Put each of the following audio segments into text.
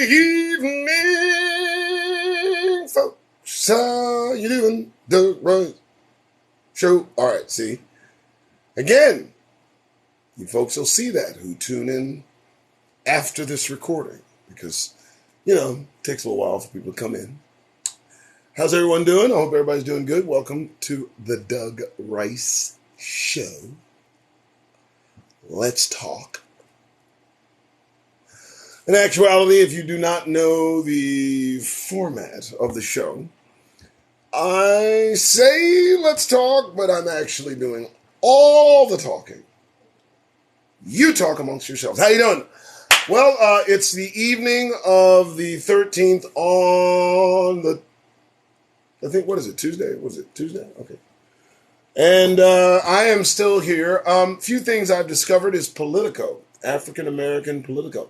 evening, folks. How you doing? The right show. All right, see. Again, you folks will see that who tune in after this recording because, it takes a little while for people to come in. How's everyone doing? I hope everybody's doing good. Welcome to the Doug Rice Show. Let's talk. In actuality, if you do not know the format of the show, I say let's talk, but I'm actually doing all the talking. You talk amongst yourselves. How you doing? Well, it's the evening of the 13th on the, I think, what is it, Tuesday? Was it Tuesday? Okay. And I am still here. Few things I've discovered is Politico, African-American Politico.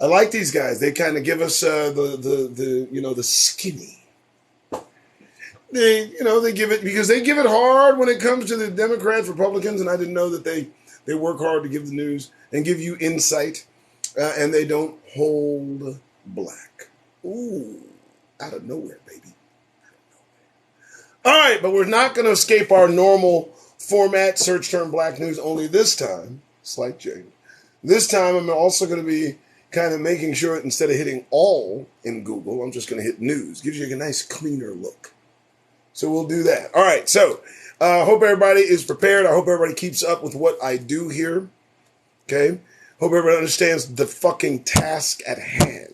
I like these guys. They kind of give us the skinny. They give it, because they give it hard when it comes to the Democrats, Republicans, and I didn't know that they work hard to give the news and give you insight, and they don't hold black. Ooh, out of nowhere, baby. All right, but we're not going to escape our normal format, search term black news, only this time, slight change. This time I'm also going to be kind of making sure instead of hitting all in Google, I'm just going to hit news. Gives you a nice cleaner look. So we'll do that. All right, so hope everybody is prepared. I hope everybody keeps up with what I do here. Okay? Hope everybody understands the fucking task at hand.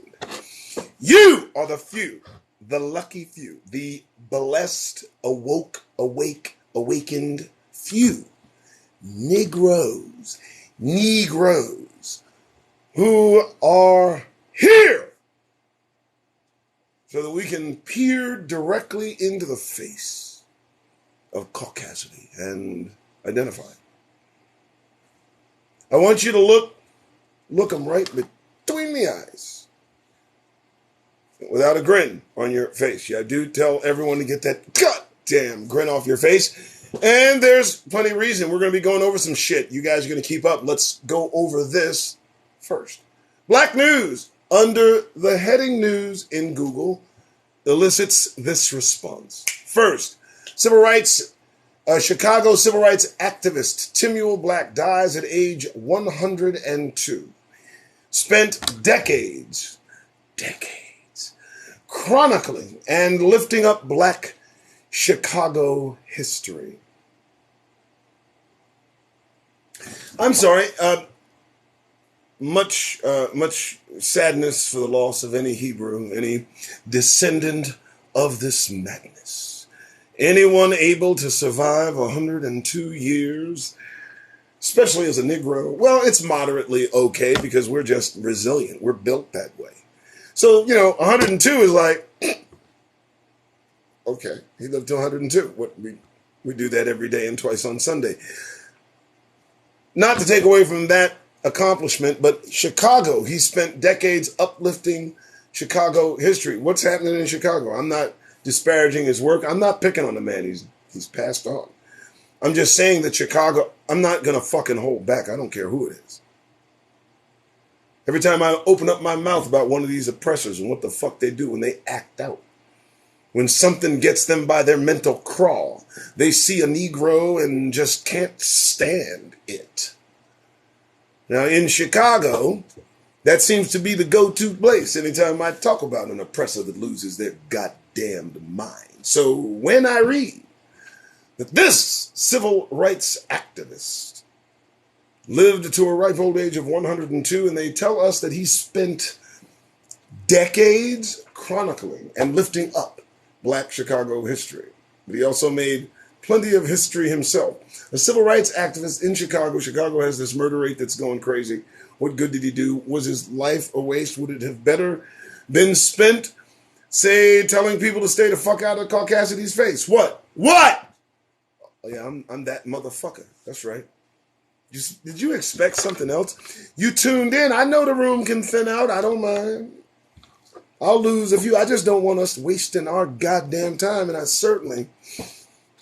You are the few, the lucky few, the blessed, awakened few. Negroes who are here so that we can peer directly into the face of caucasity and identify. I want you to look them right between the eyes without a grin on your face. Yeah, I do tell everyone to get that goddamn grin off your face. And there's plenty of reason. We're going to be going over some shit. You guys are going to keep up. Let's go over this first. Black news under the heading news in Google elicits this response. First, Chicago civil rights activist Timuel Black dies at age 102. Spent decades chronicling and lifting up Black Chicago history. I'm sorry. Much sadness for the loss of any Hebrew, any descendant of this madness. Anyone able to survive 102 years, especially as a Negro, well, it's moderately okay because we're just resilient. We're built that way. So, 102 is like, okay, he lived to 102. We do that every day and twice on Sunday. Not to take away from that accomplishment, but Chicago, he spent decades uplifting Chicago history. What's happening in Chicago? I'm not disparaging his work. I'm not picking on the man. He's passed on. I'm just saying that Chicago, I'm not going to fucking hold back. I don't care who it is. Every time I open up my mouth about one of these oppressors and what the fuck they do when they act out, when something gets them by their mental crawl, they see a Negro and just can't stand it. Now, in Chicago, that seems to be the go-to place anytime I talk about an oppressor that loses their goddamned mind. So when I read that this civil rights activist lived to a ripe old age of 102, and they tell us that he spent decades chronicling and lifting up Black Chicago history, but he also made plenty of history himself. A civil rights activist in Chicago. Chicago has this murder rate that's going crazy. What good did he do? Was his life a waste? Would it have better been spent, say, telling people to stay the fuck out of Caucasity's face? What? Oh, yeah, I'm that motherfucker. That's right. Did you expect something else? You tuned in. I know the room can thin out. I don't mind. I'll lose a few. I just don't want us wasting our goddamn time. And I certainly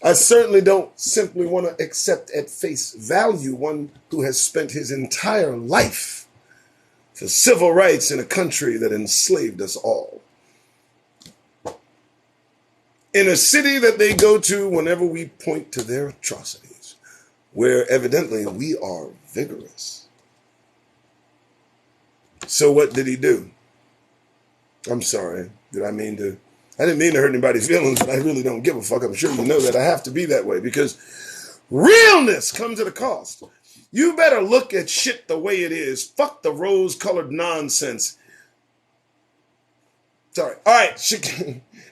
don't simply want to accept at face value one who has spent his entire life for civil rights in a country that enslaved us all. In a city that they go to whenever we point to their atrocities, where evidently we are vigorous. So what did he do? I'm sorry. I didn't mean to hurt anybody's feelings, but I really don't give a fuck. I'm sure you know that I have to be that way because realness comes at a cost. You better look at shit the way it is. Fuck the rose-colored nonsense. Sorry. All right.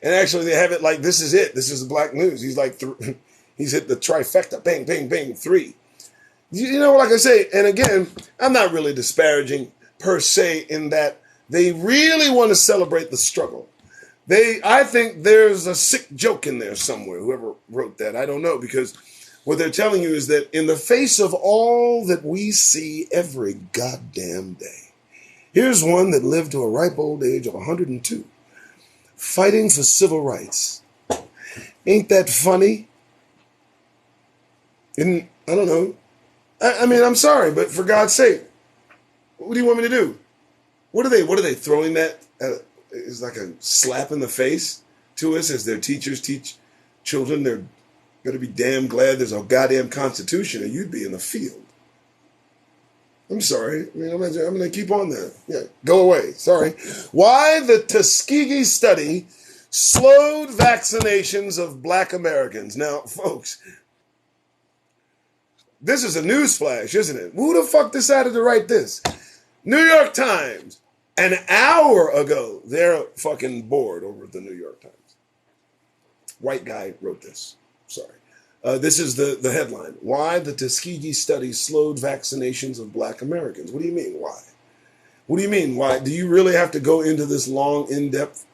And actually they have it like, this is it. This is the Black News. He's like, he's hit the trifecta. Bang, bang, bang, 3. You know, like I say, and again, I'm not really disparaging per se in that they really want to celebrate the struggle. I think there's a sick joke in there somewhere, whoever wrote that. I don't know, because what they're telling you is that in the face of all that we see every goddamn day, here's one that lived to a ripe old age of 102, fighting for civil rights. Ain't that funny? And I don't know. I mean, I'm sorry, but for God's sake, what do you want me to do? What are they throwing that is like a slap in the face to us as their teachers teach children they're going to be damn glad there's a goddamn constitution or you'd be in the field. I'm sorry. I mean, I'm going to keep on there. Yeah, go away. Sorry. Why the Tuskegee study slowed vaccinations of Black Americans. Now, folks, this is a newsflash, isn't it? Who the fuck decided to write this? New York Times. An hour ago, they're fucking bored over at the New York Times. White guy wrote this. Sorry. This is the headline. Why the Tuskegee study slowed vaccinations of Black Americans. What do you mean, why? What do you mean, why? Do you really have to go into this long, in-depth?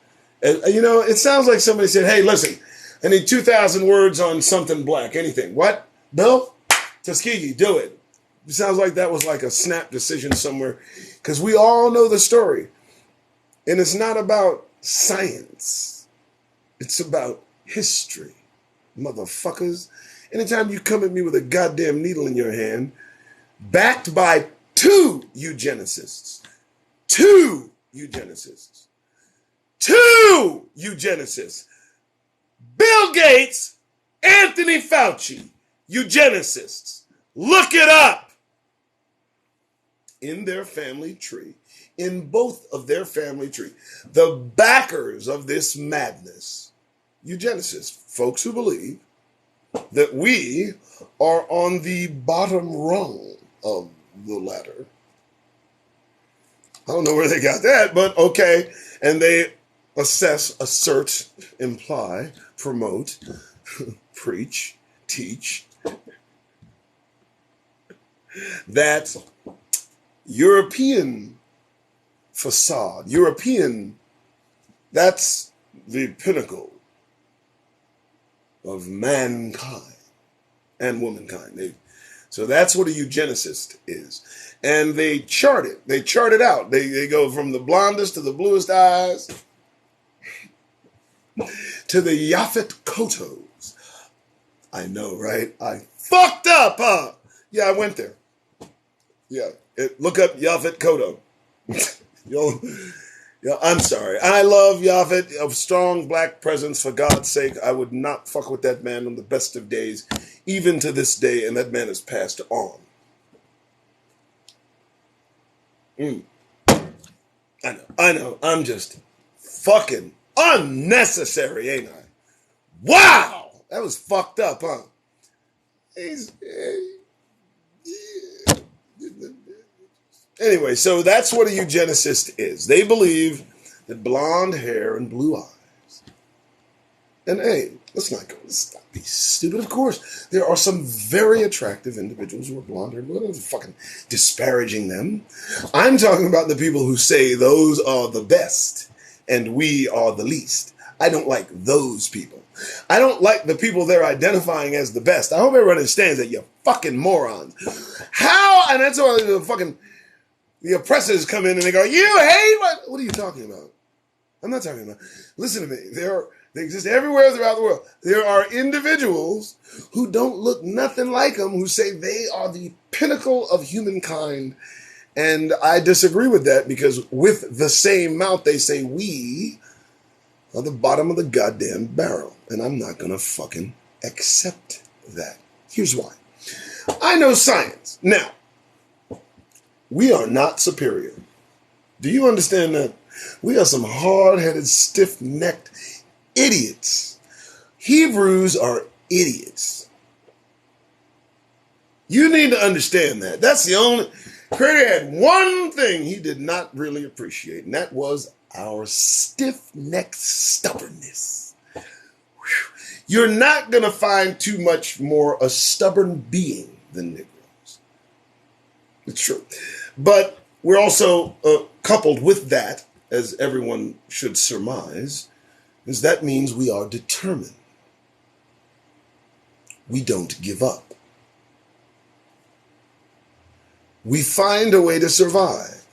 You know, it sounds like somebody said, hey, listen, I need 2,000 words on something black, anything. What? Bill? Tuskegee, do it. It sounds like that was like a snap decision somewhere, because we all know the story. And it's not about science. It's about history, motherfuckers. Anytime you come at me with a goddamn needle in your hand, backed by two eugenicists, Bill Gates, Anthony Fauci, eugenicists. Look it up. In their family tree, in both of their family tree, the backers of this madness, eugenicists, folks who believe that we are on the bottom rung of the ladder. I don't know where they got that, but okay. And they assess, assert, imply, promote, preach, teach that European facade, that's the pinnacle of mankind and womankind. So that's what a eugenicist is. And they chart it out. They go from the blondest to the bluest eyes to the Yaphet Kotos. I know, right? I fucked up, huh? Yeah, I went there. Yeah, look up Yaphet Kotto. I'm sorry. I love Yaphet, a strong black presence. For God's sake, I would not fuck with that man on the best of days, even to this day, and that man has passed on. I know. I'm just fucking unnecessary, ain't I? Wow! That was fucked up, huh? Anyway, so that's what a eugenicist is. They believe that blonde hair and blue eyes. And hey, let's not be stupid. Of course, there are some very attractive individuals who are blonde hair. I'm not fucking disparaging them. I'm talking about the people who say those are the best and we are the least. I don't like those people. I don't like the people they're identifying as the best. I hope everyone understands that, you fucking morons. How? And that's why the oppressors come in and they go, you hate what? What are you talking about? I'm not talking about. Listen to me. They exist everywhere throughout the world. There are individuals who don't look nothing like them, who say they are the pinnacle of humankind And I disagree with that because with the same mouth, they say we are the bottom of the goddamn barrel. And I'm not going to fucking accept that. Here's why. I know science. Now, we are not superior. Do you understand that? We are some hard-headed, stiff-necked idiots. Hebrews are idiots. You need to understand that. That's the only... Creator had one thing he did not really appreciate, and that was our stiff-necked stubbornness. Whew. You're not going to find too much more a stubborn being than Negroes. It's true. But we're also coupled with that, as everyone should surmise, is that means we are determined. We don't give up. We find a way to survive.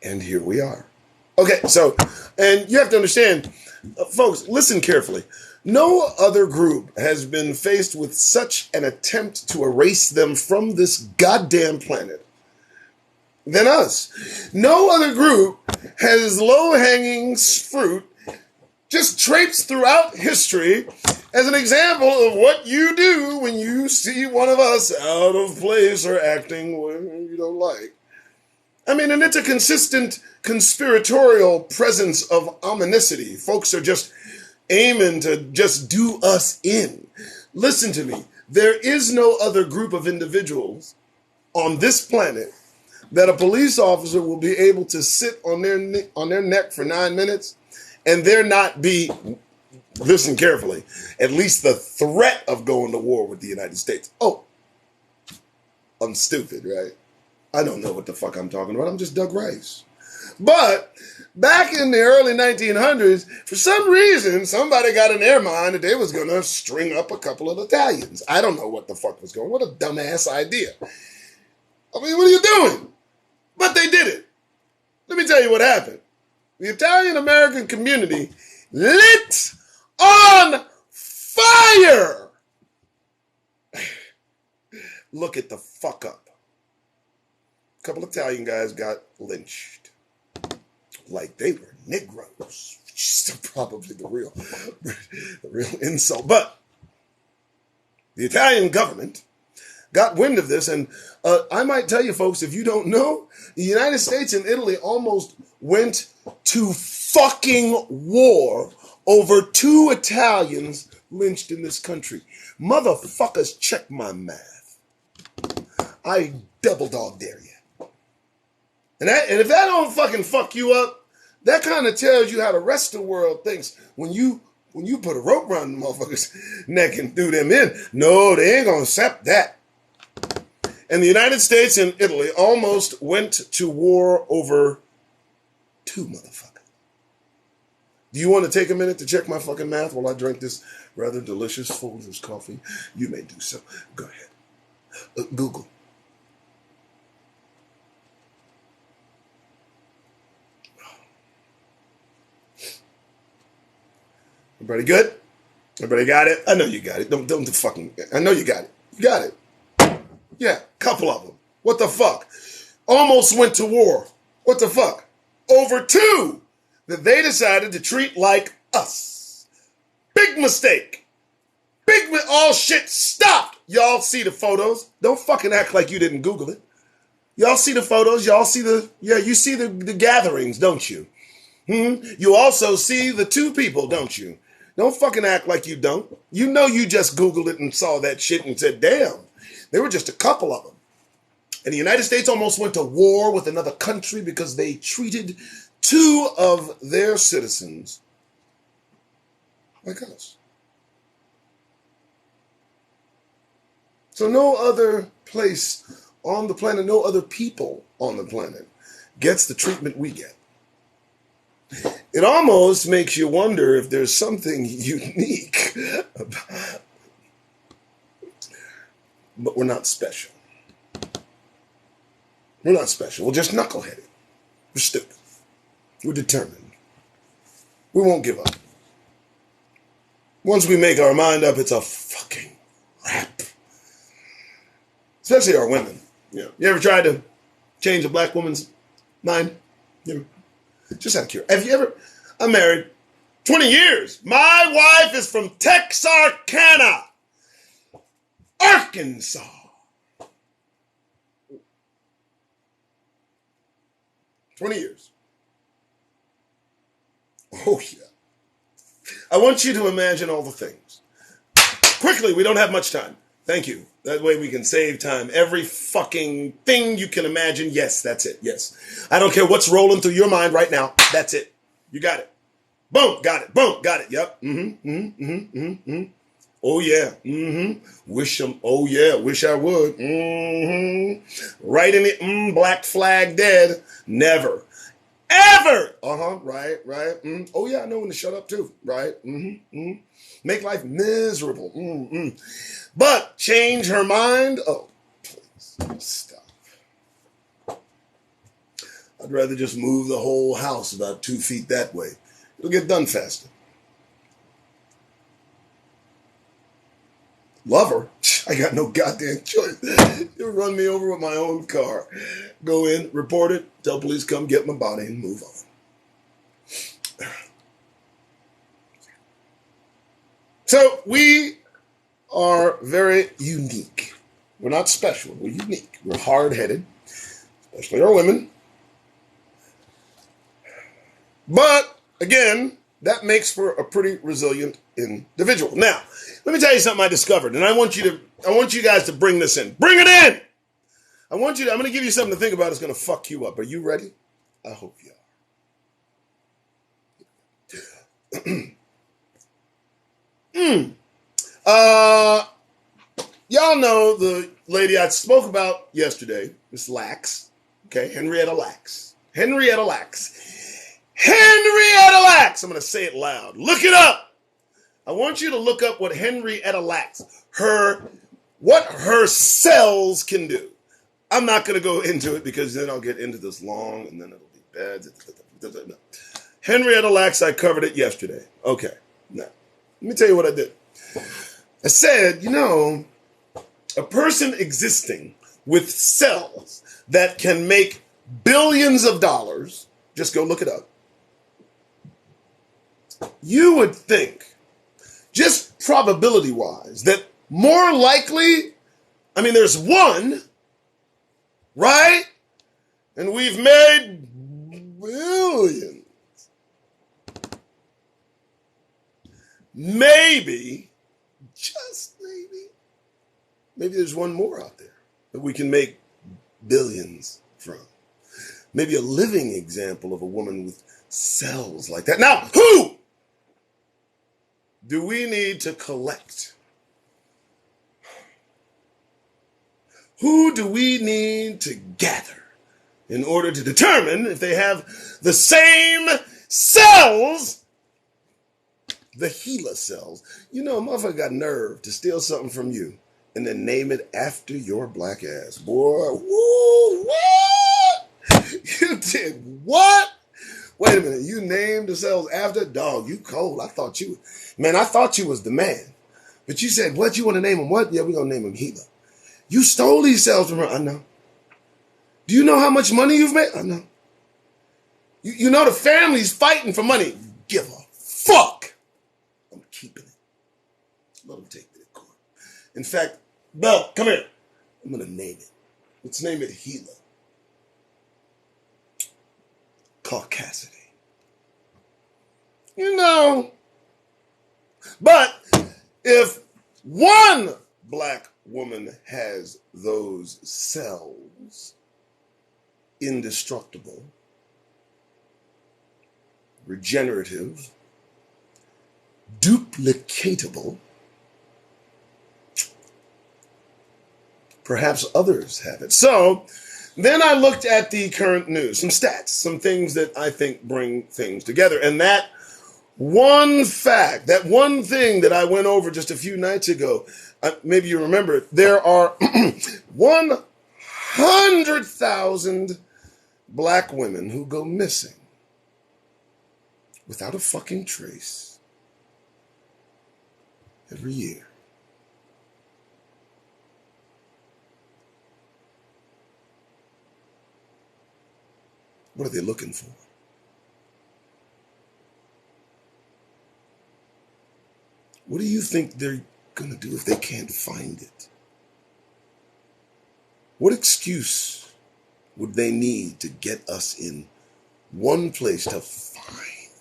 And here we are. Okay, so, and you have to understand, folks, listen carefully. No other group has been faced with such an attempt to erase them from this goddamn planet than us. No other group has low-hanging fruit just traipsed throughout history as an example of what you do when you see one of us out of place or acting where you don't like. I mean, and it's a consistent conspiratorial presence of ominousity. Folks are just aiming to just do us in. Listen to me. There is no other group of individuals on this planet that a police officer will be able to sit on their neck for 9 minutes and there not be, listen carefully, at least the threat of going to war with the United States. Oh, I'm stupid, right? I don't know what the fuck I'm talking about. I'm just Doug Rice. But back in the early 1900s, for some reason, somebody got in their mind that they was going to string up a couple of Italians. I don't know what the fuck was going on. What a dumbass idea. I mean, what are you doing? But they did it. Let me tell you what happened. The Italian-American community lit on fire. Look at the fuck up. A couple of Italian guys got lynched. Like they were Negroes. Which is probably the real insult. But the Italian government got wind of this, and I might tell you folks, if you don't know, the United States and Italy almost went to fucking war over 2 Italians lynched in this country. Motherfuckers, check my math. I double dog dare you. And if that don't fucking fuck you up, that kind of tells you how the rest of the world thinks when you put a rope around the motherfucker's neck and do them in. No, they ain't gonna accept that. And the United States and Italy almost went to war over 2 motherfuckers. Do you want to take a minute to check my fucking math while I drink this rather delicious Folgers coffee? You may do so. Go ahead. Google. Everybody good? Everybody got it? I know you got it. Don't fucking... I know you got it. You got it. Yeah, couple of them. What the fuck? Almost went to war. What the fuck? Over 2 that they decided to treat like us. Big mistake. All shit stopped. Y'all see the photos. Don't fucking act like you didn't Google it. Y'all see the photos. Y'all see you see the gatherings, don't you? You also see the 2 people, don't you? Don't fucking act like you don't. You know you just Googled it and saw that shit and said, damn. There were just a couple of them. And the United States almost went to war with another country because they treated 2 of their citizens like us. So no other place on the planet, no other people on the planet gets the treatment we get. It almost makes you wonder if there's something unique about. But we're not special. We're not special. We're just knuckleheaded. We're stupid. We're determined. We won't give up. Once we make our mind up, it's a fucking wrap. especially our women. You ever tried to change a black woman's mind? You ever, just out of curiosity. Have you ever? I'm married 20 years. My wife is from Texarkana, Arkansas. 20 years. Oh, yeah. I want you to imagine all the things. Quickly, we don't have much time. Thank you. That way we can save time. Every fucking thing you can imagine. Yes, that's it. Yes. I don't care what's rolling through your mind right now. That's it. You got it. Boom. Got it. Boom. Got it. Yep. Oh, yeah. Wish them. Oh, yeah. Wish I would. Right in it. Black flag dead. Never. Ever. Right. Oh, yeah. I know when to shut up, too. Right. Make life miserable. But change her mind? Oh, please. Stop. I'd rather just move the whole house about 2 feet that way. It'll get done faster. Love her? I got no goddamn choice. You'll run me over with my own car. Go in, report it, tell police come get my body and move on. So we are very unique. We're not special. We're unique. We're hard-headed, especially our women. But, again, that makes for a pretty resilient individual. Now, let me tell you something I discovered, and I want you guys to bring this in. Bring it in! I'm going to give you something to think about. It's going to fuck you up. Are you ready? I hope you are. Y'all know the lady I spoke about yesterday, Miss Lacks. Okay, Henrietta Lacks. Henrietta Lacks. I'm going to say it loud. Look it up. I want you to look up what Henrietta Lacks, what her cells can do. I'm not going to go into it because then I'll get into this long and then it'll be bad. Henrietta Lacks, I covered it yesterday. Okay, now, let me tell you what I did. I said, a person existing with cells that can make billions of dollars, just go look it up. You would think, just probability-wise, that more likely, there's one, right? And we've made billions. Maybe, just maybe there's one more out there that we can make billions from. Maybe a living example of a woman with cells like that. Now, who do we need to collect? Who do we need to gather in order to determine if they have the same cells, the HeLa cells? A motherfucker got nerve to steal something from you and then name it after your black ass. Boy, woo, what? You did what? Wait a minute, you named the cells after? Dog, you cold. I thought you was the man. But you said, what, you want to name him what? Yeah, we're going to name him HeLa. You stole these cells from her. I know. Do you know how much money you've made? I know. You know the family's fighting for money. Give a fuck. I'm keeping it. Let them take it to court. In fact, Belle, come here. I'm going to name it. Let's name it HeLa. Caucasity. But if one black woman has those cells, indestructible, regenerative, duplicatable, perhaps others have it. So then I looked at the current news, some stats, some things that I think bring things together. And that one fact, that one thing that I went over just a few nights ago, maybe you remember it, there are 100,000 black women who go missing without a fucking trace every year. What are they looking for? What do you think they're going to do if they can't find it? What excuse would they need to get us in one place to find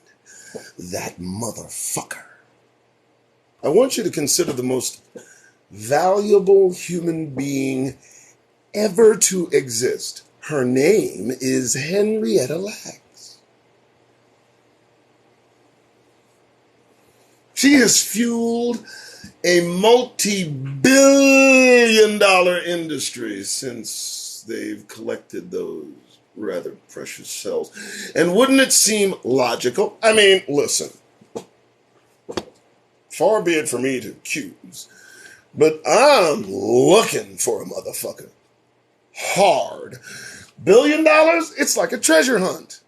that motherfucker? I want you to consider the most valuable human being ever to exist. Her name is Henrietta Lacks. She has fueled a multi-billion-dollar industry since they've collected those rather precious cells. And wouldn't it seem logical? I mean, listen, far be it for me to accuse, but I'm looking for a motherfucker. Hard. $1 billion? It's like a treasure hunt.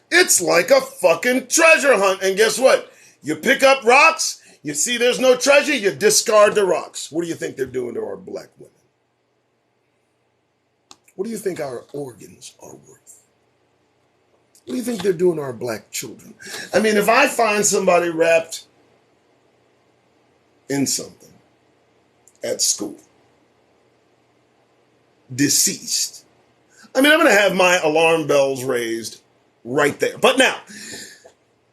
It's like a fucking treasure hunt. And guess what? You pick up rocks, you see there's no treasure, you discard the rocks. What do you think they're doing to our black women? What do you think our organs are worth? What do you think they're doing to our black children? I mean, if I find somebody wrapped in something at school, deceased, I mean, I'm going to have my alarm bells raised right there. But now,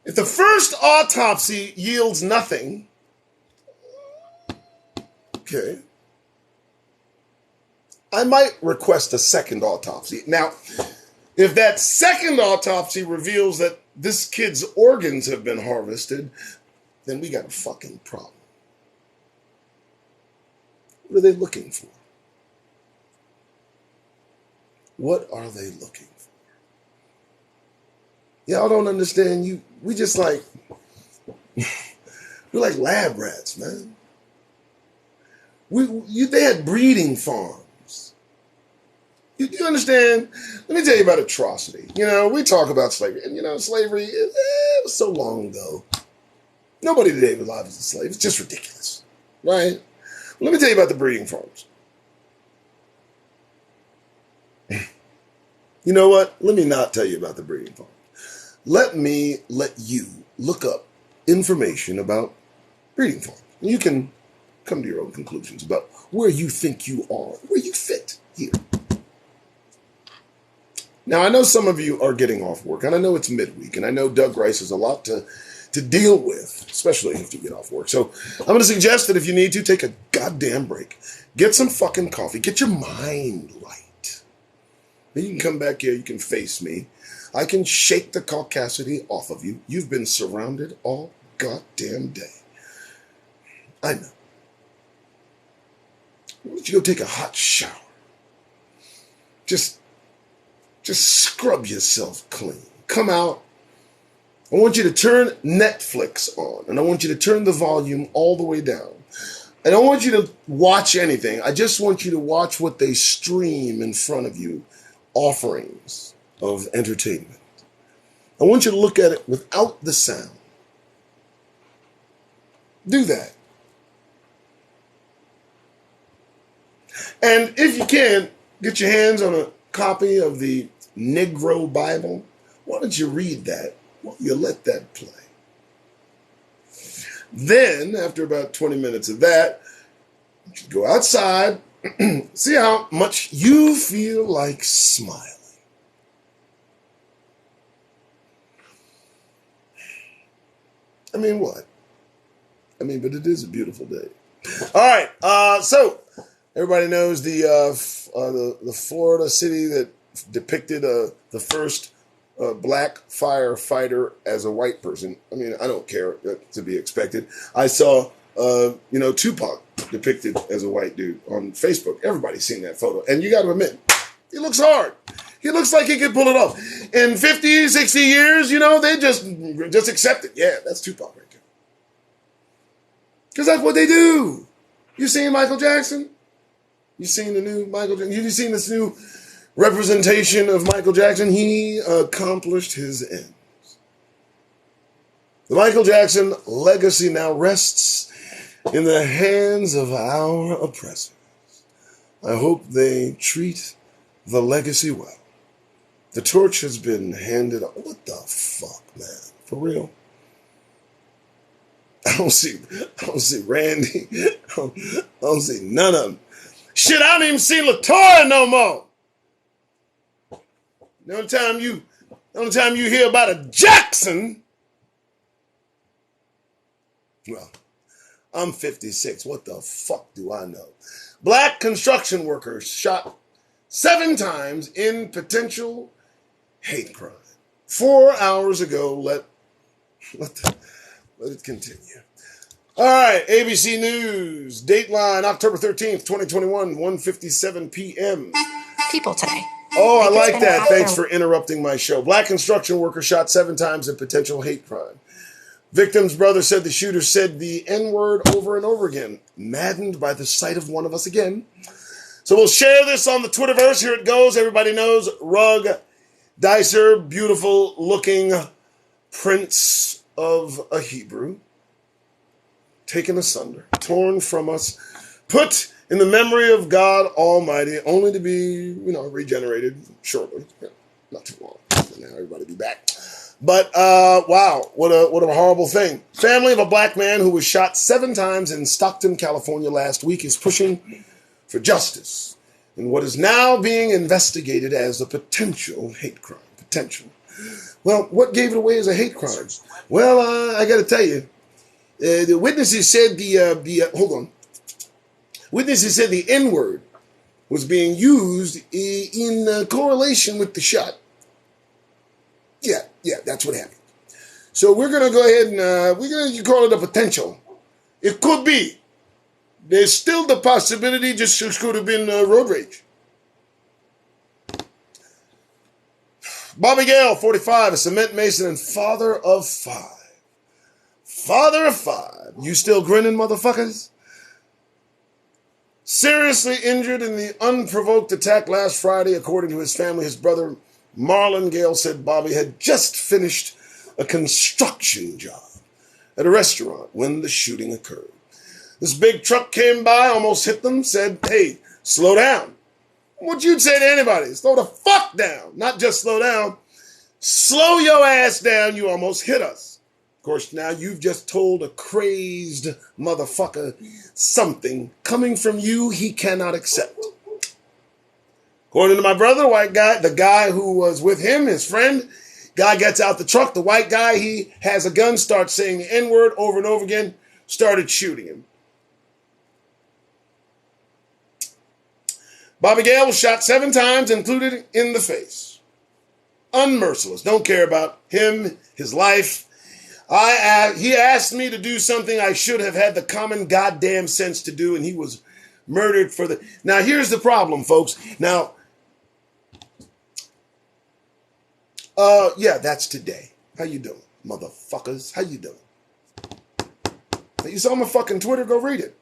if the first autopsy yields nothing, okay, I might request a second autopsy. Now, if that second autopsy reveals that this kid's organs have been harvested, then we got a fucking problem. What are they looking for? What are they looking for? Y'all don't understand. We just like, we're like lab rats, man. They had breeding farms. You understand? Let me tell you about atrocity. We talk about slavery, and slavery, it was so long ago. Nobody today was alive as a slave. It's just ridiculous, right? Let me tell you about the breeding farms. You know what? Let me not tell you about the breeding farms. Let you look up information about breeding farms. You can come to your own conclusions about where you think you are, where you fit here. Now, I know some of you are getting off work, and I know it's midweek, and I know Doug Rice has a lot to deal with, especially if you get off work. So I'm going to suggest that if you need to, take a goddamn break. Get some fucking coffee. Get your mind right. Then you can come back here. You can face me. I can shake the caucasity off of you. You've been surrounded all goddamn day. I know. Why don't you go take a hot shower? Just scrub yourself clean. Come out. I want you to turn Netflix on, and I want you to turn the volume all the way down. I don't want you to watch anything. I just want you to watch what they stream in front of you, offerings of entertainment. I want you to look at it without the sound. Do that. And if you can, get your hands on a copy of the Negro Bible. Why don't you read that? Well, you let that play. Then, after about 20 minutes of that, you go outside, see how much you feel like smiling. I mean, what? I mean, but it is a beautiful day. All right, so everybody knows the Florida city that depicted the first black firefighter as a white person. I mean, I don't care, to be expected. I saw, Tupac depicted as a white dude on Facebook. Everybody's seen that photo. And you got to admit, he looks hard. He looks like he could pull it off. In 50, 60 years, they just accept it. Yeah, that's Tupac right there. Because that's what they do. You seen Michael Jackson? You seen the new Michael Jackson? You seen this new representation of Michael Jackson? He accomplished his ends. The Michael Jackson legacy now rests in the hands of our oppressors. I hope they treat the legacy well. The torch has been handed on. What the fuck, man? For real? I don't see Randy. I don't see none of them. Shit, I don't even see LaToya no more. The only time you hear about a Jackson, well, I'm 56. What the fuck do I know? Black construction workers shot 7 times in potential hate crime. 4 hours ago. Let it continue. All right, ABC News, Dateline, October 13th, 2021, 1:57 p.m. People today. Oh, I like that. Thanks for interrupting my show. Black construction worker shot 7 times in potential hate crime. Victim's brother said the shooter said the N-word over and over again, maddened by the sight of one of us again. So we'll share this on the Twitterverse. Here it goes. Everybody knows Rug Dicer, beautiful looking prince of a Hebrew, taken asunder, torn from us, put in the memory of God Almighty, only to be, regenerated shortly. Yeah, not too long. Now everybody be back. But wow, what a horrible thing. Family of a black man who was shot 7 times in Stockton, California last week is pushing for justice in what is now being investigated as a potential hate crime. Potential. Well, what gave it away as a hate crime? Well, I got to tell you, the witnesses said Witnesses said the N-word was being used in correlation with the shot. Yeah, that's what happened. So we're going to go ahead and we're going to call it a potential. It could be. There's still the possibility just could have been road rage. Bobby Gale, 45, a cement mason and father of 5. Father of 5. You still grinning, motherfuckers? Seriously injured in the unprovoked attack last Friday, according to his family. His brother, Marlon Gale, said Bobby had just finished a construction job at a restaurant when the shooting occurred. This big truck came by, almost hit them, said, "Hey, slow down." What you'd say to anybody, slow the fuck down. Not just slow down. Slow your ass down, you almost hit us. Of course, now you've just told a crazed motherfucker something coming from you he cannot accept. According to my brother, the white guy, the guy who was with him, his friend, guy gets out the truck, the white guy, he has a gun, starts saying the N-word over and over again, started shooting him. Bobby Gale was shot 7 times, included in the face. Unmerciless. Don't care about him, his life. He asked me to do something I should have had the common goddamn sense to do, and he was murdered for the... Now, here's the problem, folks. Now, yeah, that's today. How you doing, motherfuckers? How you doing? You saw my fucking Twitter, go read it.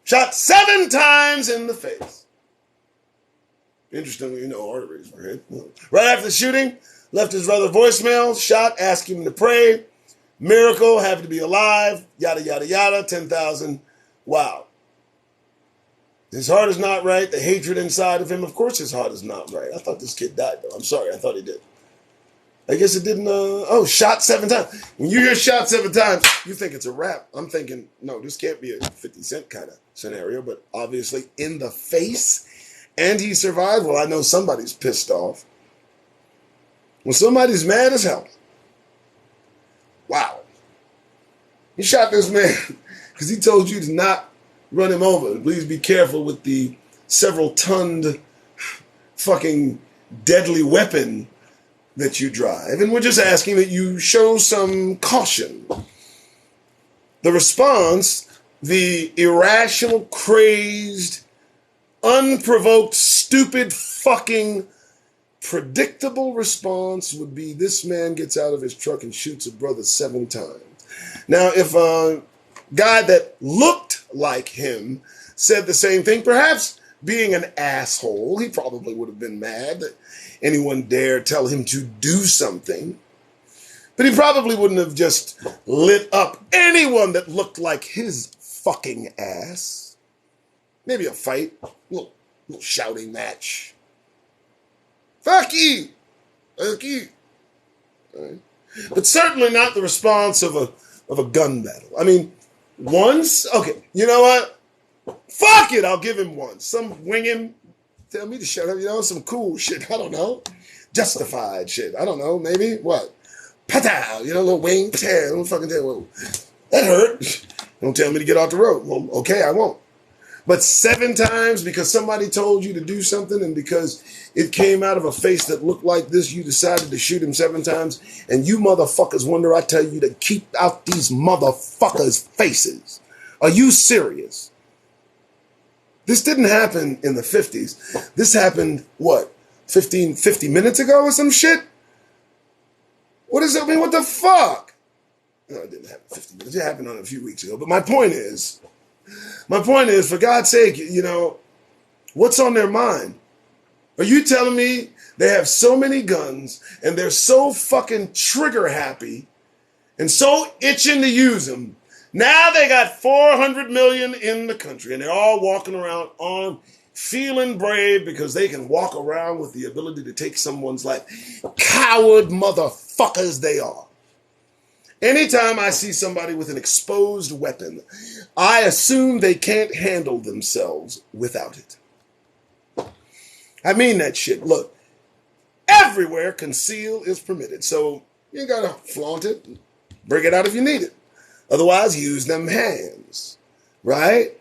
Shot 7 times in the face. Interestingly, arteries were hit. Right after the shooting, left his brother voicemail, shot, asked him to pray. Miracle, happy to be alive, yada, yada, yada, 10,000. Wow. His heart is not right. The hatred inside of him, of course his heart is not right. I thought this kid died, though. I'm sorry, I thought he did. I guess it didn't, shot 7 times. When you hear shot 7 times, you think it's a wrap. I'm thinking, no, this can't be a 50 Cent kind of scenario, but obviously in the face, and he survived. Well, I know somebody's pissed off. Well, somebody's mad as hell. Wow. He shot this man because he told you to not run him over. Please be careful with the several-tonned fucking deadly weapon that you drive. And we're just asking that you show some caution. The response, the irrational, crazed, unprovoked, stupid, fucking, predictable response would be this man gets out of his truck and shoots a brother 7 times. Now, if a guy that looked like him said the same thing, perhaps being an asshole, he probably would have been mad that anyone dare tell him to do something. But he probably wouldn't have just lit up anyone that looked like his fucking ass. Maybe a fight, a little shouting match. Fuck you. Fuck you. Right? But certainly not the response of a gun battle. I mean, once, okay, you know what? Fuck it, I'll give him one. Some winging, tell me to shut up, some cool shit. I don't know. Justified shit. I don't know, maybe. What? Patow, a little wing. Patow, don't fucking tell you. That hurt. Don't tell me to get off the road. Well, okay, I won't. But 7 times because somebody told you to do something and because it came out of a face that looked like this, you decided to shoot him 7 times. And you motherfuckers wonder I tell you to keep out these motherfuckers' faces. Are you serious? This didn't happen in the 50s. This happened, 50 minutes ago or some shit? What does that mean? What the fuck? No, it didn't happen 50 minutes. It happened a few weeks ago. But my point is, for God's sake, what's on their mind? Are you telling me they have so many guns and they're so fucking trigger happy and so itching to use them? Now they got 400 million in the country and they're all walking around armed, feeling brave because they can walk around with the ability to take someone's life. Coward motherfuckers they are. Anytime I see somebody with an exposed weapon, I assume they can't handle themselves without it. I mean that shit. Look, everywhere conceal is permitted. So you gotta flaunt it, bring it out if you need it. Otherwise, use them hands, right?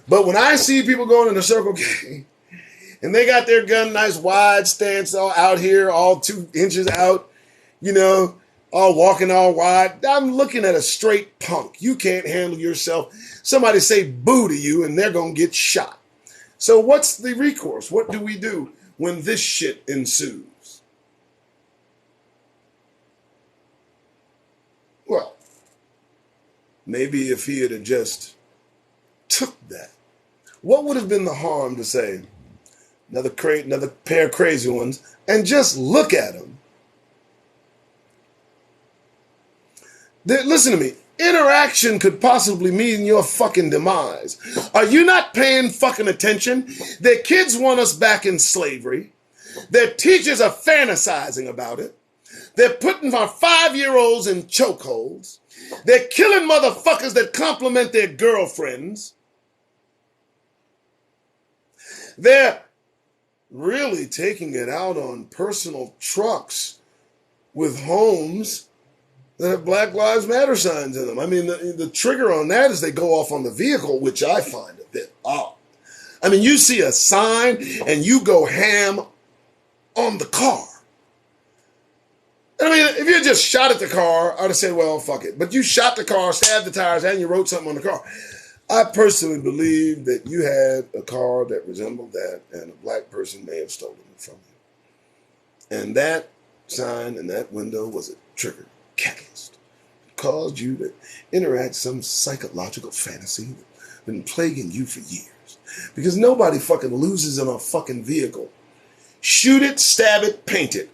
But when I see people going in a Circle K and they got their gun nice wide stance all out here, all 2 inches out, all walking all wide, I'm looking at a straight punk. You can't handle yourself. Somebody say boo to you and they're going to get shot. So what's the recourse? What do we do when this shit ensues? Well, maybe if he had just took that, what would have been the harm to say, another pair of crazy ones, and just look at them? Listen to me. Interaction could possibly mean your fucking demise. Are you not paying fucking attention? Their kids want us back in slavery. Their teachers are fantasizing about it. They're putting our 5-year-olds in chokeholds. They're killing motherfuckers that compliment their girlfriends. They're really taking it out on personal trucks with homes that have Black Lives Matter signs in them. I mean, the trigger on that is they go off on the vehicle, which I find a bit odd. I mean, you see a sign and you go ham on the car. I mean, if you just shot at the car, I'd have said, well, fuck it. But you shot the car, stabbed the tires, and you wrote something on the car. I personally believe that you had a car that resembled that, and a black person may have stolen it from you. And that sign in that window was a trigger catalyst. It caused you to interact some psychological fantasy that's been plaguing you for years. Because nobody fucking loses in a fucking vehicle. Shoot it, stab it, paint it.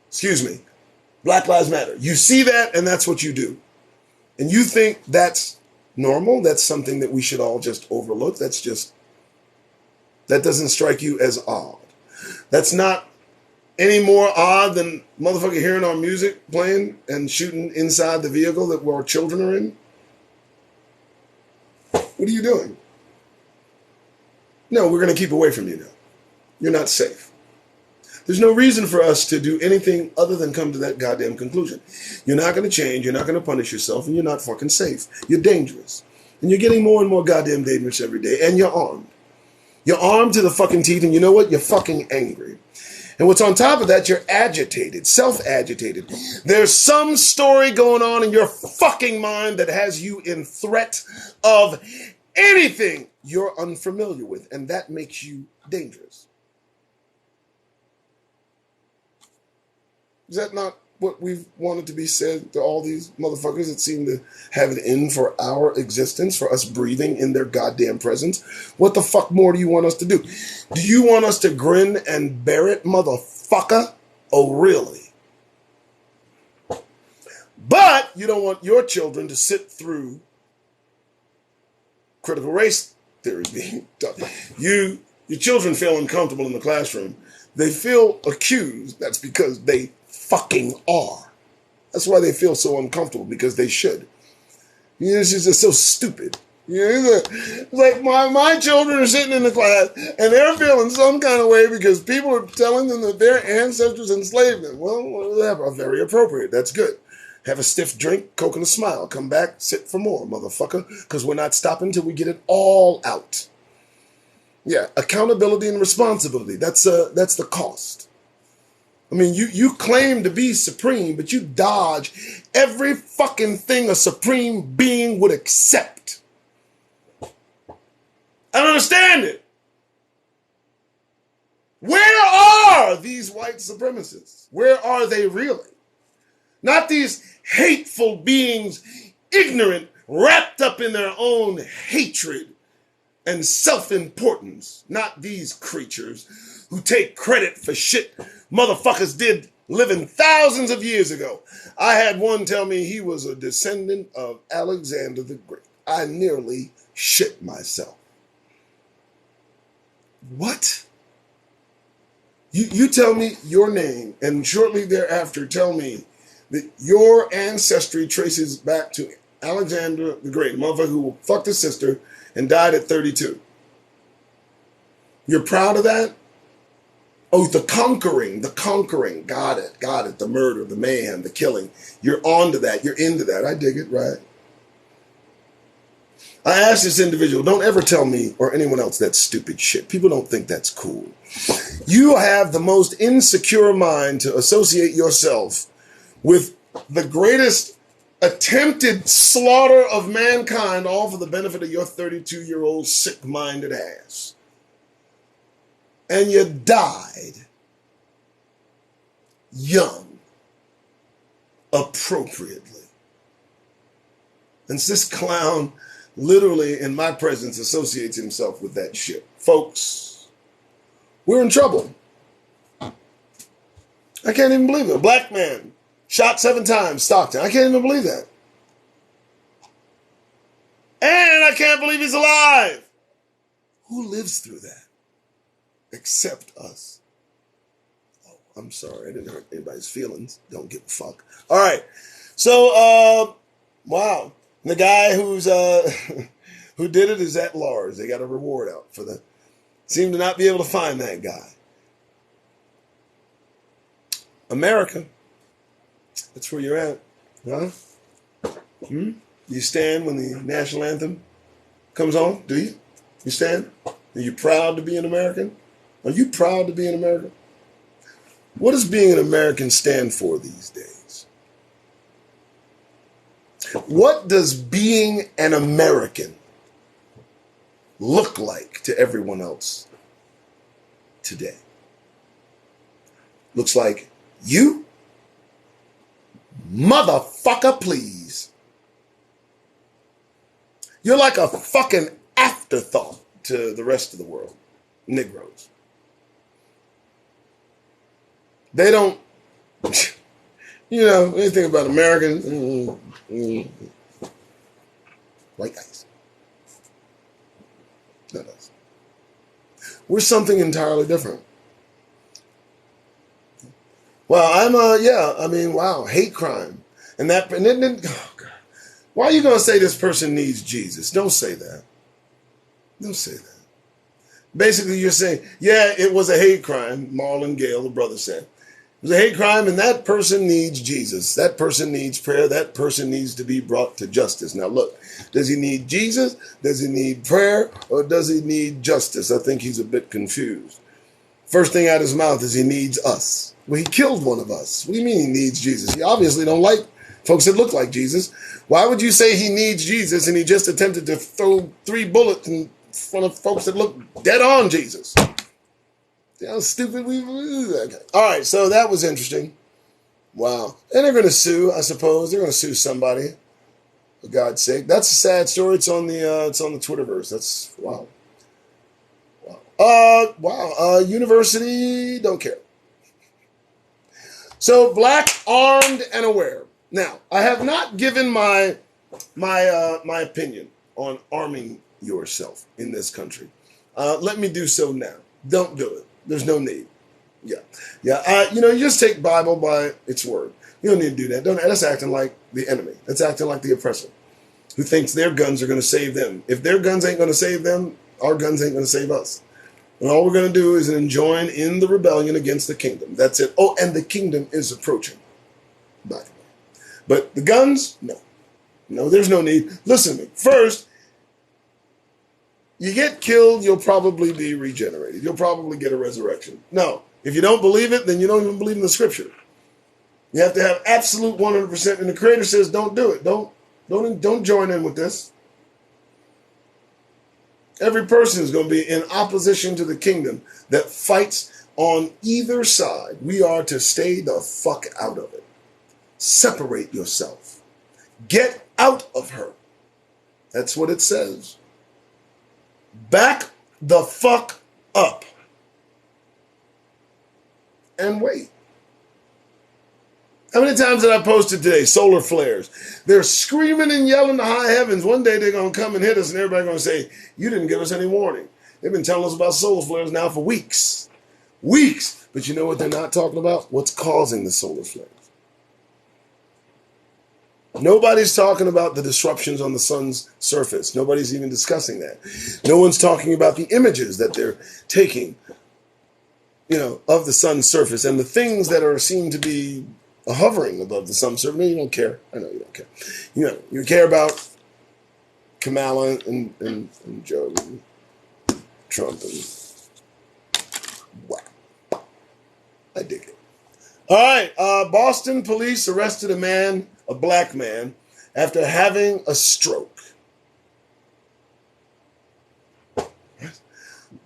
Excuse me. Black Lives Matter. You see that, and that's what you do. And you think that's normal? That's something that we should all just overlook? That doesn't strike you as odd. That's not any more odd than motherfucker hearing our music playing and shooting inside the vehicle that our children are in? What are you doing? No, we're going to keep away from you now. You're not safe. There's no reason for us to do anything other than come to that goddamn conclusion. You're not going to change, you're not going to punish yourself, and you're not fucking safe. You're dangerous. And you're getting more and more goddamn dangerous every day, and you're armed. You're armed to the fucking teeth, and you know what? You're fucking angry. And what's on top of that, you're agitated, self-agitated. There's some story going on in your fucking mind that has you in threat of anything you're unfamiliar with, and that makes you dangerous. Is that not what we've wanted to be said to all these motherfuckers that seem to have it in for our existence, for us breathing in their goddamn presence? What the fuck more do you want us to do? Do you want us to grin and bear it, motherfucker? Oh, really? But you don't want your children to sit through critical race theory being taught. Your children feel uncomfortable in the classroom. they feel accused, that's because they fucking are. That's why they feel so uncomfortable, because they should. You know, it's just so stupid. You know, it's like my children are sitting in the class and they're feeling some kind of way because people are telling them that their ancestors enslaved them. Well, whatever, very appropriate. That's good. Have a stiff drink, Coke and a smile. Come back, sit for more, motherfucker, because we're not stopping till we get it all out. Yeah, accountability and responsibility. That's the cost. I mean, you claim to be supreme, but you dodge every fucking thing a supreme being would accept. I don't understand it. Where are these white supremacists? Where are they really? Not these hateful beings, ignorant, wrapped up in their own hatred and self-importance. Not these creatures who take credit for shit motherfuckers did living thousands of years ago. I had one tell me he was a descendant of Alexander the Great. I nearly shit myself. What? You tell me your name, and shortly thereafter tell me that your ancestry traces back to Alexander the Great, a motherfucker who fucked his sister and died at 32. You're proud of that? Oh, the conquering. Got it. The murder, the mayhem, the killing. You're onto that. You're into that. I dig it, right? I asked this individual, don't ever tell me or anyone else that stupid shit. People don't think that's cool. You have the most insecure mind to associate yourself with the greatest attempted slaughter of mankind, all for the benefit of your 32-year-old sick-minded ass. And you died young, appropriately. And this clown literally in my presence associates himself with that shit. Folks, we're in trouble. I can't even believe it. A black man shot 7 times, Stockton. I can't even believe that. And I can't believe he's alive. Who lives through that? Except us. Oh, I'm sorry. I didn't hurt anybody's feelings. Don't give a fuck. All right. So, wow. The guy who's who did it is at large. They got a reward out for the. Seem to not be able to find that guy. America. That's where you're at, huh? You stand when the national anthem comes on? Do you? You stand? Are you proud to be an American? Are you proud to be an American? What does being an American stand for these days? What does being an American look like to everyone else today? Looks like you, motherfucker, please. You're like a fucking afterthought to the rest of the world, Negroes. They don't, you know, anything about Americans, white guys. Not us. We're something entirely different. Well, wow, hate crime. And then, oh God. Why are you going to say this person needs Jesus? Don't say that. Don't say that. Basically, you're saying, yeah, it was a hate crime, Marlon Gale, the brother said. It was a hate crime, and that person needs Jesus. That person needs prayer. That person needs to be brought to justice. Now, look, does he need Jesus? Does he need prayer? Or does he need justice? I think he's a bit confused. First thing out of his mouth is he needs us. Well, he killed one of us. What do you mean he needs Jesus? He obviously don't like folks that look like Jesus. Why would you say he needs Jesus and he just attempted to throw 3 bullets in front of folks that look dead on Jesus? How stupid we okay. All right, so that was interesting. Wow. And they're going to sue, I suppose. They're going to sue somebody, for God's sake. That's a sad story. It's on the Twitterverse. That's wow. University, don't care. So, black, armed, and aware. Now, I have not given my opinion on arming yourself in this country. Let me do so now. Don't do it. There's no need. Yeah. Yeah. You just take Bible by its word. You don't need to do that. That's acting like the enemy. That's acting like the oppressor who thinks their guns are going to save them. If their guns ain't going to save them, our guns ain't going to save us. And all we're going to do is join in the rebellion against the kingdom. That's it. Oh, and the kingdom is approaching, by the way. But the guns, no. No, there's no need. Listen to me. First, you get killed, you'll probably be regenerated. You'll probably get a resurrection. No. If you don't believe it, then you don't even believe in the scripture. You have to have absolute 100%. And the Creator says, don't do it. Don't join in with this. Every person is going to be in opposition to the kingdom that fights on either side. We are to stay the fuck out of it. Separate yourself. Get out of her. That's what it says. Back the fuck up. And wait. How many times did I posted today? Solar flares. They're screaming and yelling to high heavens. One day they're going to come and hit us and everybody's going to say, you didn't give us any warning. They've been telling us about solar flares now for weeks. Weeks. But you know what they're not talking about? What's causing the solar flares. Nobody's talking about the disruptions on the sun's surface. Nobody's even discussing that. No one's talking about the images that they're taking, of the sun's surface and the things that are seen to be hovering above the sun's surface. No, you don't care. I know you don't care. You care about Kamala and Joe and Trump and wow. I dig it. All right. Boston police arrested a black man, after having a stroke.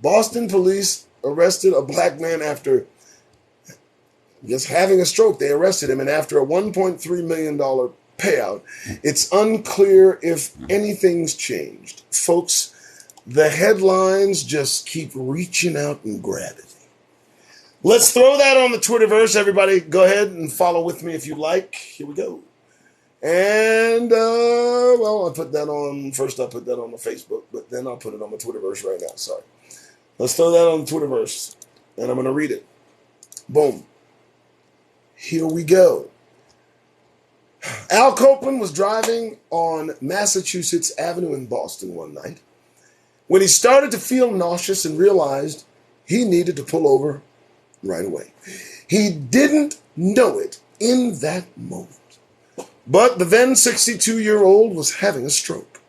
Boston police arrested a black man after just having a stroke. They arrested him, and after a $1.3 million payout, it's unclear if anything's changed. Folks, the headlines just keep reaching out and grabbing. Let's throw that on the Twitterverse. Everybody, go ahead and follow with me if you like. Here we go. And, I put that on, first I put that on the Facebook, but then I'll put it on the Twitterverse right now. Sorry. Let's throw that on the Twitterverse, and I'm going to read it. Boom. Here we go. Al Copeland was driving on Massachusetts Avenue in Boston one night when he started to feel nauseous and realized he needed to pull over right away. He didn't know it in that moment. But the then 62-year-old was having a stroke.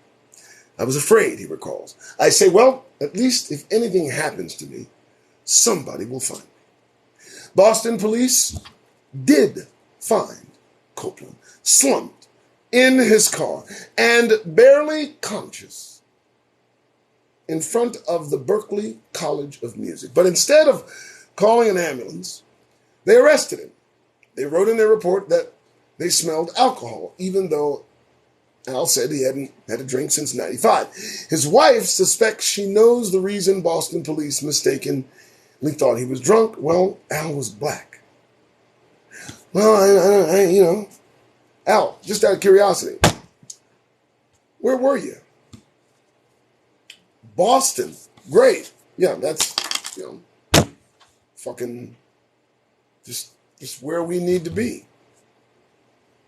I was afraid, he recalls. I say, well, at least if anything happens to me, somebody will find me. Boston police did find Copeland, slumped in his car and barely conscious in front of the Berklee College of Music. But instead of calling an ambulance, they arrested him. They wrote in their report that they smelled alcohol, even though Al said he hadn't had a drink since 95. His wife suspects she knows the reason Boston police mistakenly thought he was drunk. Well, Al was black. Well, Al, just out of curiosity, where were you? Boston. Great. Yeah, that's, fucking just where we need to be.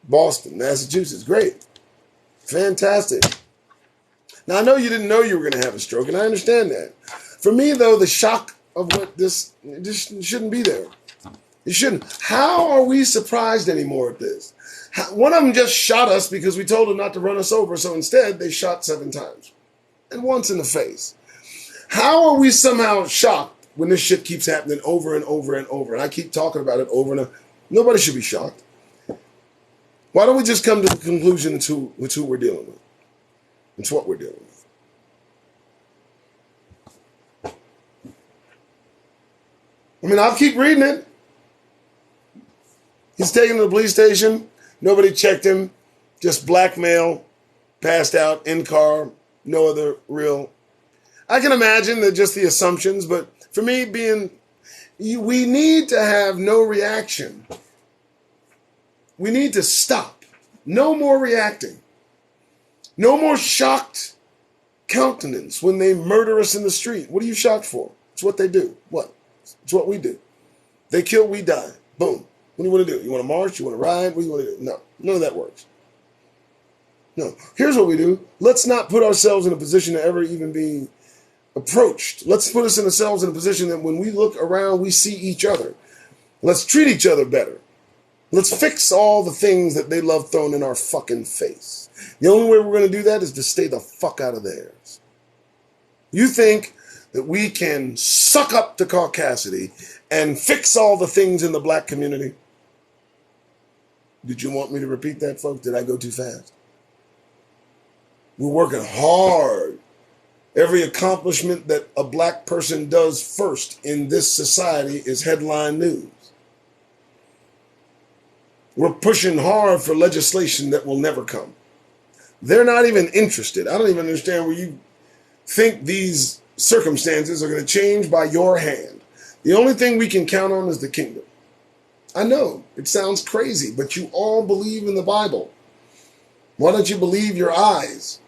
Boston, Massachusetts. Great. Fantastic. Now, I know you didn't know you were going to have a stroke, and I understand that. For me, though, the shock of what this shouldn't be there. It shouldn't. How are we surprised anymore at this? One of them just shot us because we told them not to run us over, so instead they shot 7 times. And once in the face. How are we somehow shocked when this shit keeps happening over and over and over? And I keep talking about it over and over. Nobody should be shocked. Why don't we just come to the conclusion it's who we're dealing with? It's what we're dealing with. I'll keep reading it. He's taken to the police station. Nobody checked him. Just blackmail, passed out, in car, no other real. I can imagine that just the assumptions, but for me, we need to have no reaction. We need to stop. No more reacting. No more shocked countenance when they murder us in the street. What are you shocked for? It's what they do. What? It's what we do. They kill, we die. Boom. What do you want to do? You want to march? You want to ride? What do you want to do? No, none of that works. No. Here's what we do. Let's not put ourselves in a position to ever even be approached. Let's put ourselves in a position that when we look around, we see each other. Let's treat each other better. Let's fix all the things that they love thrown in our fucking face. The only way we're going to do that is to stay the fuck out of theirs. You think that we can suck up to caucasity and fix all the things in the black community? Did you want me to repeat that, folks? Did I go too fast? We're working hard. Every accomplishment that a black person does first in this society is headline news. We're pushing hard for legislation that will never come. They're not even interested. I don't even understand where you think these circumstances are going to change by your hand. The only thing we can count on is the kingdom. I know it sounds crazy, but you all believe in the Bible. Why don't you believe your eyes?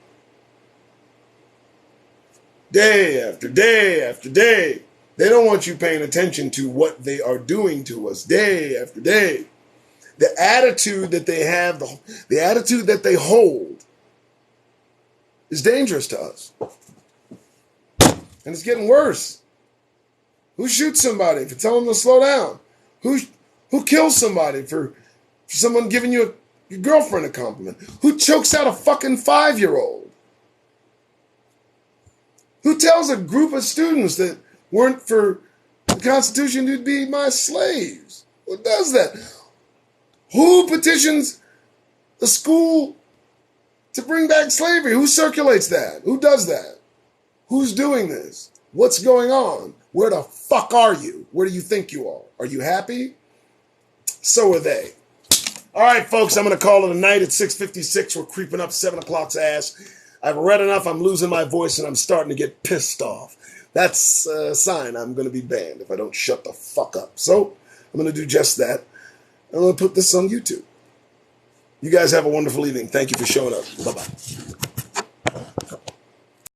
Day after day after day. They don't want you paying attention to what they are doing to us day after day. The attitude that they have, the attitude that they hold is dangerous to us. And it's getting worse. Who shoots somebody for telling them to slow down? Who kills somebody for someone giving your girlfriend a compliment? Who chokes out a fucking 5-year-old? Who tells a group of students that weren't for the Constitution to be my slaves? Who does that? Who petitions the school to bring back slavery? Who circulates that? Who does that? Who's doing this? What's going on? Where the fuck are you? Where do you think you are? Are you happy? So are they. All right, folks, I'm going to call it a night at 6:56. We're creeping up 7 o'clock's ass. I've read enough. I'm losing my voice, and I'm starting to get pissed off. That's a sign I'm going to be banned if I don't shut the fuck up. So I'm going to do just that. I'm going to put this on YouTube. You guys have a wonderful evening. Thank you for showing up. Bye-bye.